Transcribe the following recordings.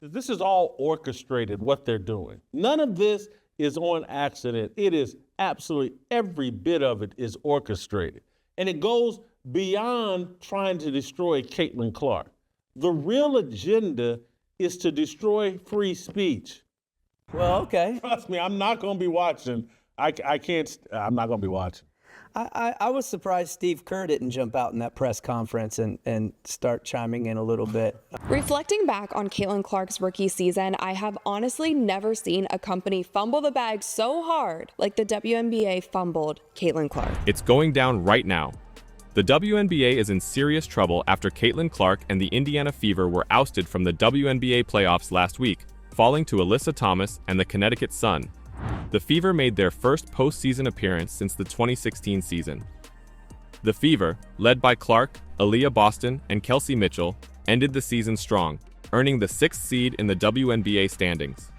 This is all orchestrated, what they're doing. None of this is on accident. It is absolutely, every bit of it is orchestrated. And it goes beyond trying to destroy Caitlin Clark. The real agenda is to destroy free speech. Well, okay. Trust me, I'm not going to be watching. I'm not going to be watching. I was surprised Steve Kerr didn't jump out in that press conference and start chiming in a little bit. Reflecting back on Caitlin Clark's rookie season, I have honestly never seen a company fumble the bag so hard like the WNBA fumbled Caitlin Clark. It's going down right now. The WNBA is in serious trouble after Caitlin Clark and the Indiana Fever were ousted from the WNBA playoffs last week, falling to Alyssa Thomas and the Connecticut Sun. The Fever made their first postseason appearance since the 2016 season. The Fever, led by Clark, Aaliyah Boston, and Kelsey Mitchell, ended the season strong, earning the 6th seed in the WNBA standings.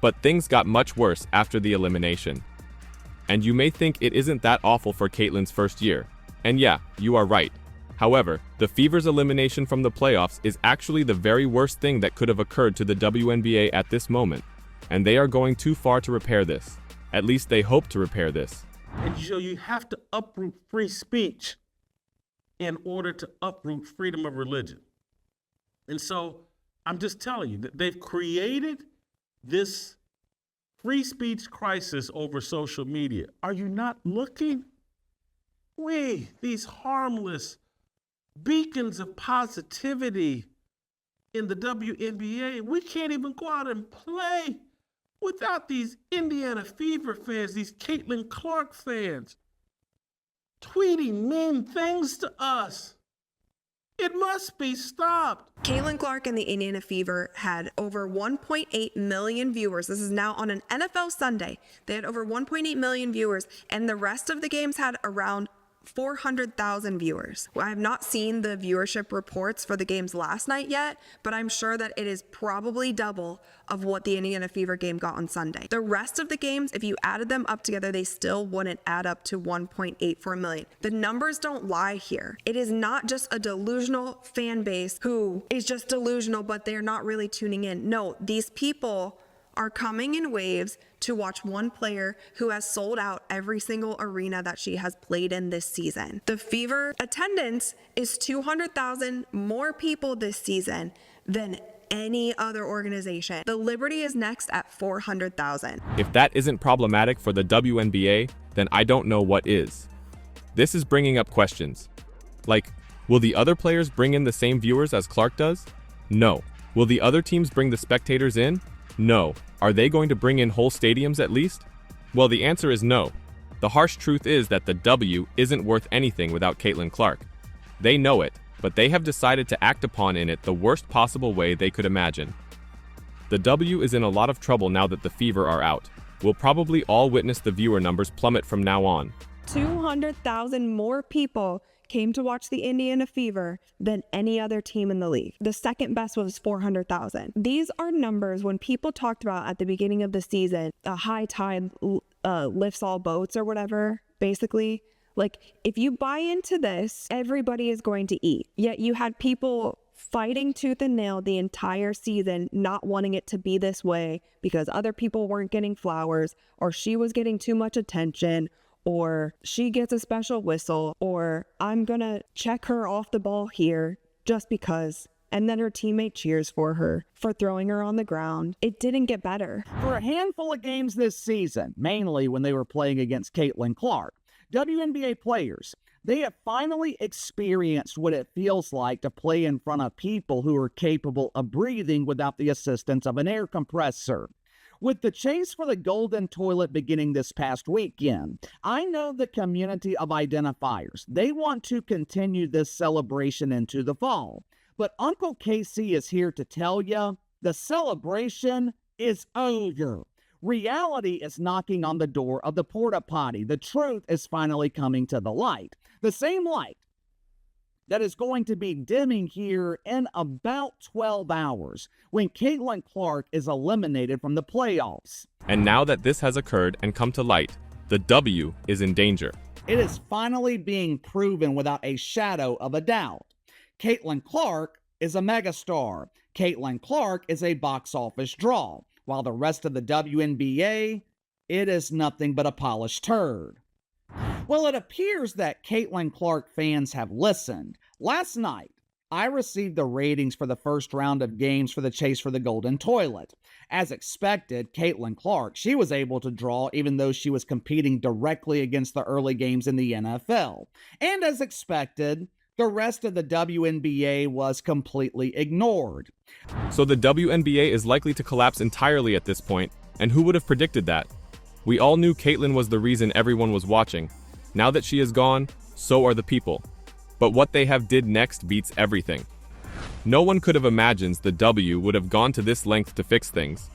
But things got much worse after the elimination. And you may think it isn't that awful for Caitlin's first year. And yeah, you are right. However, the Fever's elimination from the playoffs is actually the very worst thing that could have occurred to the WNBA at this moment. And they are going too far to repair this. At least they hope to repair this. And so you have to uproot free speech in order to uproot freedom of religion. And so I'm just telling you that they've created this free speech crisis over social media. Are you not looking? These harmless beacons of positivity in the WNBA, we can't even go out and play without these Indiana Fever fans, these Caitlin Clark fans, tweeting mean things to us. It must be stopped. Caitlin Clark and the Indiana Fever had over 1.8 million viewers. This is now on an NFL Sunday. They had over 1.8 million viewers, and the rest of the games had around 400,000 viewers. I have not seen the viewership reports for the games last night yet, but I'm sure that it is probably double of what the Indiana Fever game got on Sunday. The rest of the games, if you added them up together, they still wouldn't add up to 1.84 million. The numbers don't lie here. It is not just a delusional fan base who is just delusional, but they're not really tuning in. No, these people are coming in waves to watch one player who has sold out every single arena that she has played in this season. The Fever attendance is 200,000 more people this season than any other organization. The Liberty is next at 400,000. If that isn't problematic for the WNBA, then I don't know what is. This is bringing up questions. Like, will the other players bring in the same viewers as Clark does? No. Will the other teams bring the spectators in? No. Are they going to bring in whole stadiums at least? Well, the answer is no. The harsh truth is that the W isn't worth anything without Caitlin Clark. They know it, but they have decided to act upon in it the worst possible way they could imagine. The W is in a lot of trouble now that the Fever are out. We'll probably all witness the viewer numbers plummet from now on. 200,000 more people came to watch the Indiana Fever than any other team in the league. The second best was 400,000. These are numbers when people talked about at the beginning of the season, a high tide lifts all boats or whatever, basically. Like, if you buy into this, everybody is going to eat. Yet you had people fighting tooth and nail the entire season, not wanting it to be this way because other people weren't getting flowers, or she was getting too much attention, or she gets a special whistle, or I'm gonna check her off the ball here just because. And then her teammate cheers for her for throwing her on the ground. It didn't get better. For a handful of games this season, mainly when they were playing against Caitlin Clark, WNBA players, they have finally experienced what it feels like to play in front of people who are capable of breathing without the assistance of an air compressor. With the chase for the golden toilet beginning this past weekend, I know the community of identifiers. They want to continue this celebration into the fall. But Uncle Casey is here to tell you the celebration is over. Reality is knocking on the door of the porta potty. The truth is finally coming to the light. The same light that is going to be dimming here in about 12 hours when Caitlin Clark is eliminated from the playoffs. And now that this has occurred and come to light, the W is in danger. It is finally being proven without a shadow of a doubt. Caitlin Clark is a megastar. Caitlin Clark is a box office draw, while the rest of the WNBA, it is nothing but a polished turd. Well, it appears that Caitlin Clark fans have listened. Last night, I received the ratings for the first round of games for the Chase for the Golden Toilet. As expected, Caitlin Clark, she was able to draw even though she was competing directly against the early games in the NFL. And as expected, the rest of the WNBA was completely ignored. So the WNBA is likely to collapse entirely at this point, and who would have predicted that? We all knew Caitlin was the reason everyone was watching. Now that she is gone, so are the people. But what they have did next beats everything. No one could have imagined the W would have gone to this length to fix things.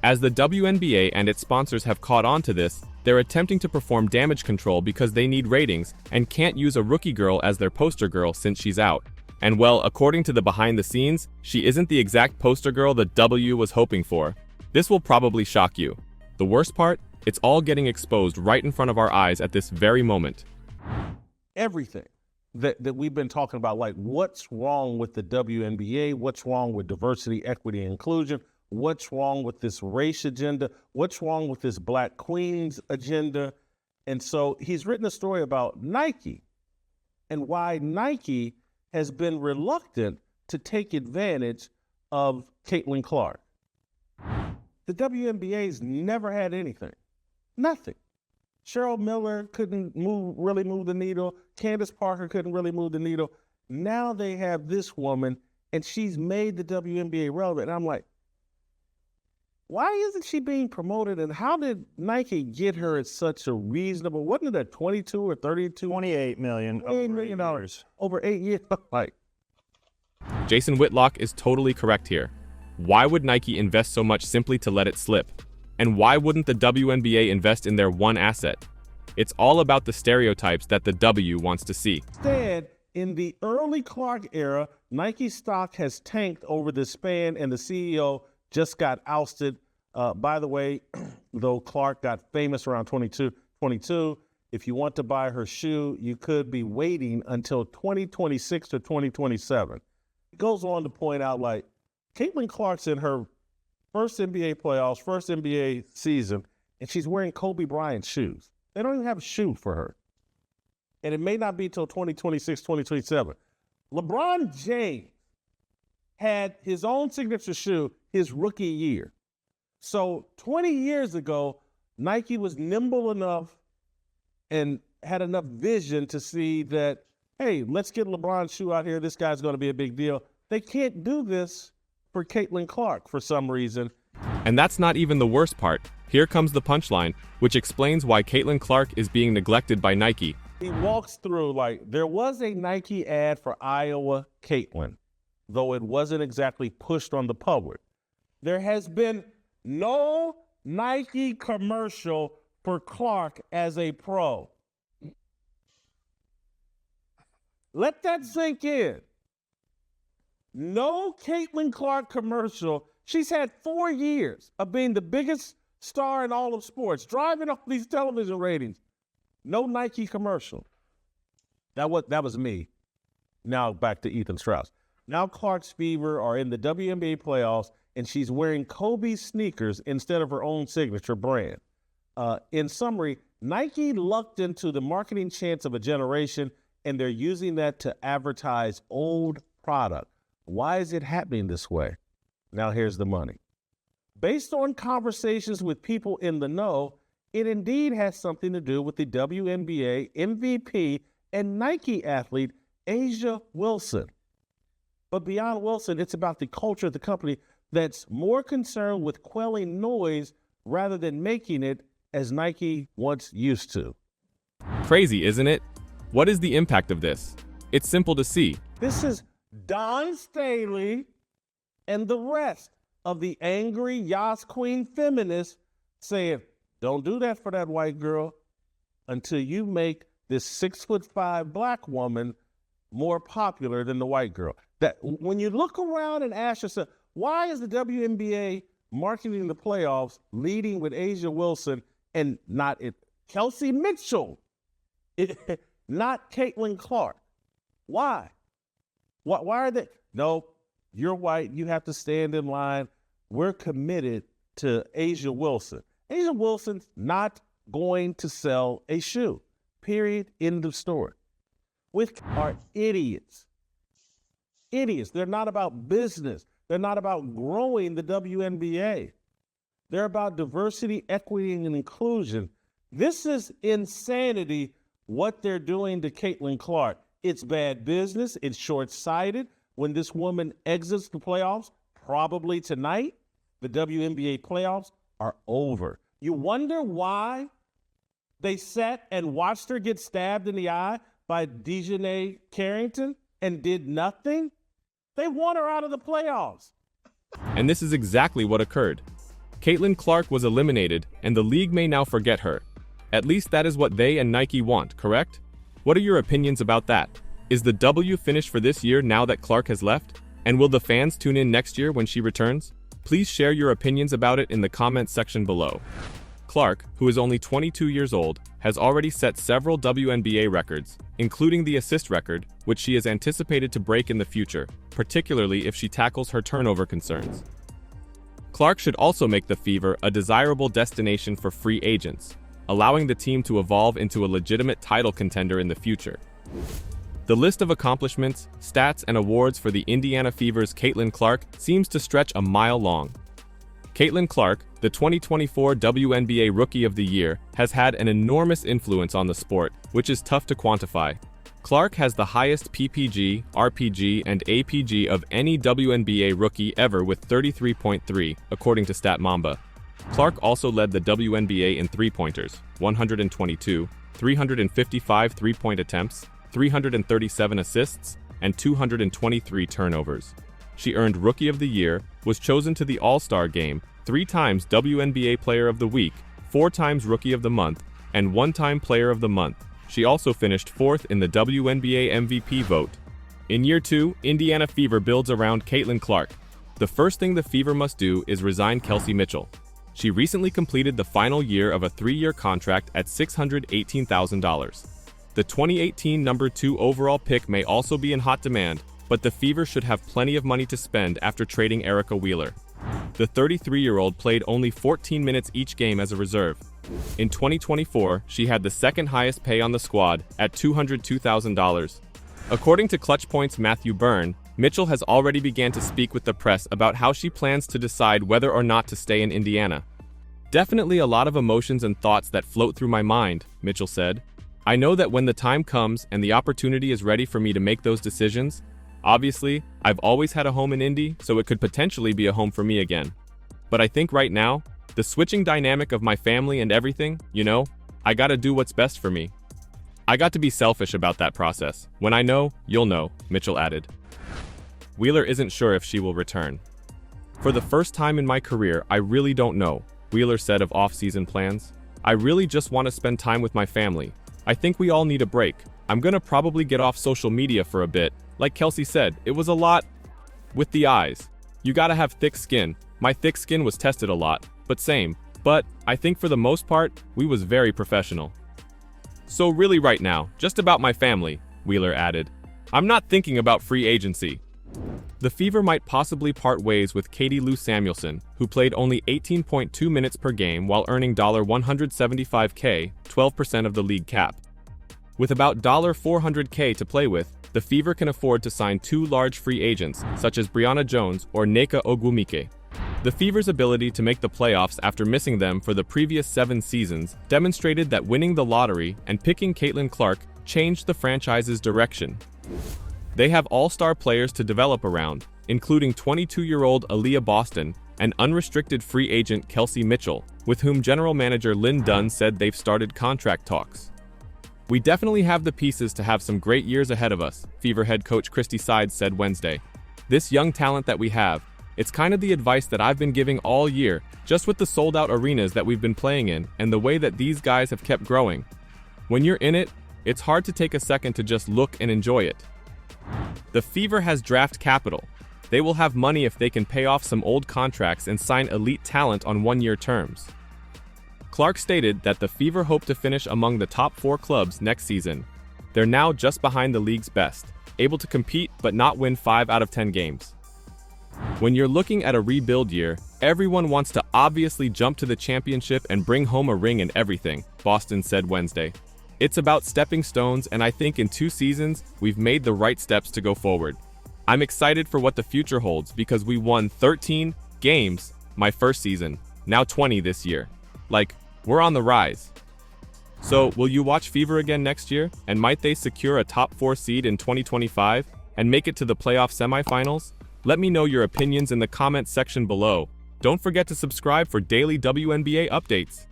As the WNBA and its sponsors have caught on to this, they're attempting to perform damage control because they need ratings and can't use a rookie girl as their poster girl since she's out. And well, according to the behind the scenes, she isn't the exact poster girl the W was hoping for. This will probably shock you. The worst part? It's all getting exposed right in front of our eyes at this very moment. Everything that we've been talking about, like what's wrong with the WNBA, what's wrong with diversity, equity, and inclusion, what's wrong with this race agenda, what's wrong with this Black Queens agenda. And so he's written a story about Nike and why Nike has been reluctant to take advantage of Caitlin Clark. The WNBA's never had anything, nothing. Cheryl Miller couldn't really move the needle. Candace Parker couldn't really move the needle. Now they have this woman, and she's made the WNBA relevant. And I'm like, why isn't she being promoted? And how did Nike get her at such a reasonable, wasn't it a 22 or 32? $28 million. $28 million. Over 8 years. Like, Jason Whitlock is totally correct here. Why would Nike invest so much simply to let it slip? And why wouldn't the WNBA invest in their one asset? It's all about the stereotypes that the W wants to see. instead, in the early Clark era, Nike stock has tanked over the span, and the CEO just got ousted. By the way, though Clark got famous around 22, if you want to buy her shoe, you could be waiting until 2026 to 2027. It goes on to point out, like, Caitlin Clark's in her first NBA playoffs, first NBA season, and she's wearing Kobe Bryant shoes. They don't even have a shoe for her. And it may not be till 2026, 2027. LeBron James had his own signature shoe his rookie year. So 20 years ago, Nike was nimble enough and had enough vision to see that, hey, let's get LeBron's shoe out here. This guy's going to be a big deal. They can't do this for Caitlin Clark for some reason. And that's not even the worst part. Here comes the punchline, which explains why Caitlin Clark is being neglected by Nike. He walks through, like, there was a Nike ad for Iowa Caitlin, though it wasn't exactly pushed on the public. There has been no Nike commercial for Clark as a pro. Let that sink in. No Caitlin Clark commercial. She's had 4 years of being the biggest star in all of sports, driving all these television ratings. No Nike commercial. That was me. Now back to Ethan Strauss. Now Clark's Fever are in the WNBA playoffs, and she's wearing Kobe sneakers instead of her own signature brand. In summary, Nike lucked into the marketing chance of a generation, and they're using that to advertise old product. Why is it happening this way? Now here's the money. Based on conversations with people in the know, it indeed has something to do with the WNBA MVP and Nike athlete, A'ja Wilson. But beyond Wilson, it's about the culture of the company that's more concerned with quelling noise rather than making it as Nike once used to. Crazy, isn't it? What is the impact of this? It's simple to see. This is Don Staley and the rest of the angry Yas Queen feminists saying, don't do that for that white girl until you make this 6'5" black woman more popular than the white girl. That when you look around and ask yourself, why is the WNBA marketing the playoffs leading with A'ja Wilson and not Kelsey Mitchell, not Caitlin Clark? Why? Why are they? No, You're white. You have to stand in line. We're committed to Asia Wilson. Asia Wilson's not going to sell a shoe. Period. End of story. Which are idiots. Idiots. They're not about business. They're not about growing the WNBA. They're about diversity, equity, and inclusion. This is insanity, what they're doing to Caitlin Clark. It's bad business. It's short-sighted. When this woman exits the playoffs, probably tonight, the WNBA playoffs are over. You wonder why they sat and watched her get stabbed in the eye by Dejanay Carrington and did nothing? They want her out of the playoffs. And this is exactly what occurred. Caitlin Clark was eliminated, and the league may now forget her. At least that is what they and Nike want, correct? What are your opinions about that? Is the W finished for this year now that Clark has left? And will the fans tune in next year when she returns? Please share your opinions about it in the comments section below. Clark, who is only 22 years old, has already set several WNBA records, including the assist record, which she is anticipated to break in the future, particularly if she tackles her turnover concerns. Clark should also make the Fever a desirable destination for free agents, allowing the team to evolve into a legitimate title contender in the future. The list of accomplishments, stats, and awards for the Indiana Fever's Caitlin Clark seems to stretch a mile long. Caitlin Clark, the 2024 WNBA Rookie of the Year, has had an enormous influence on the sport, which is tough to quantify. Clark has the highest PPG, RPG, and APG of any WNBA rookie ever with 33.3, according to StatMamba. Clark also led the WNBA in three-pointers, 122, 355 three-point attempts, 337 assists, and 223 turnovers. She earned Rookie of the Year, was chosen to the All-Star Game, 3 times WNBA Player of the Week, 4 times Rookie of the Month, and 1-time Player of the Month. She also finished 4th in the WNBA MVP vote. In year 2, Indiana Fever builds around Caitlin Clark. The first thing the Fever must do is resign Kelsey Mitchell. She recently completed the final year of a 3-year contract at $618,000. The 2018 number 2 overall pick may also be in hot demand, but the Fever should have plenty of money to spend after trading Erica Wheeler. The 33-year-old played only 14 minutes each game as a reserve. In 2024, she had the second highest pay on the squad at $202,000. According to ClutchPoint's Matthew Byrne, Mitchell has already began to speak with the press about how she plans to decide whether or not to stay in Indiana. "Definitely a lot of emotions and thoughts that float through my mind," Mitchell said. "I know that when the time comes and the opportunity is ready for me to make those decisions, obviously, I've always had a home in Indy, so it could potentially be a home for me again. But I think right now, the switching dynamic of my family and everything, I gotta do what's best for me. I got to be selfish about that process. When I know, you'll know," Mitchell added. Wheeler isn't sure if she will return. "For the first time in my career, I really don't know," Wheeler said of off-season plans. "I really just want to spend time with my family. I think we all need a break. I'm gonna probably get off social media for a bit. Like Kelsey said, it was a lot with the eyes. You gotta have thick skin. My thick skin was tested a lot, but same. But I think for the most part, we was very professional. So really right now, just about my family," Wheeler added. "I'm not thinking about free agency." The Fever might possibly part ways with Katie Lou Samuelson, who played only 18.2 minutes per game while earning $175K, 12% of the league cap. With about $400K to play with, the Fever can afford to sign 2 large free agents, such as Brianna Jones or Nneka Ogwumike. The Fever's ability to make the playoffs after missing them for the previous 7 seasons demonstrated that winning the lottery and picking Caitlin Clark changed the franchise's direction. They have all-star players to develop around, including 22-year-old Aaliyah Boston and unrestricted free agent Kelsey Mitchell, with whom general manager Lynn Dunn said they've started contract talks. "We definitely have the pieces to have some great years ahead of us," Fever head coach Christy Sides said Wednesday. "This young talent that we have, it's kind of the advice that I've been giving all year, just with the sold-out arenas that we've been playing in and the way that these guys have kept growing. When you're in it, it's hard to take a second to just look and enjoy it." The Fever has draft capital. They will have money if they can pay off some old contracts and sign elite talent on 1-year terms. Clark stated that the Fever hope to finish among the top 4 clubs next season. They're now just behind the league's best, able to compete but not win 5 out of 10 games. When you're looking at a rebuild year, everyone wants to obviously jump to the championship and bring home a ring and everything, Boston said Wednesday. It's about stepping stones, and I think in 2 seasons, we've made the right steps to go forward. I'm excited for what the future holds because we won 13 games my first season, now 20 this year. Like, we're on the rise. So, will you watch Fever again next year? And might they secure a top 4 seed in 2025 and make it to the playoff semifinals? Let me know your opinions in the comments section below. Don't forget to subscribe for daily WNBA updates.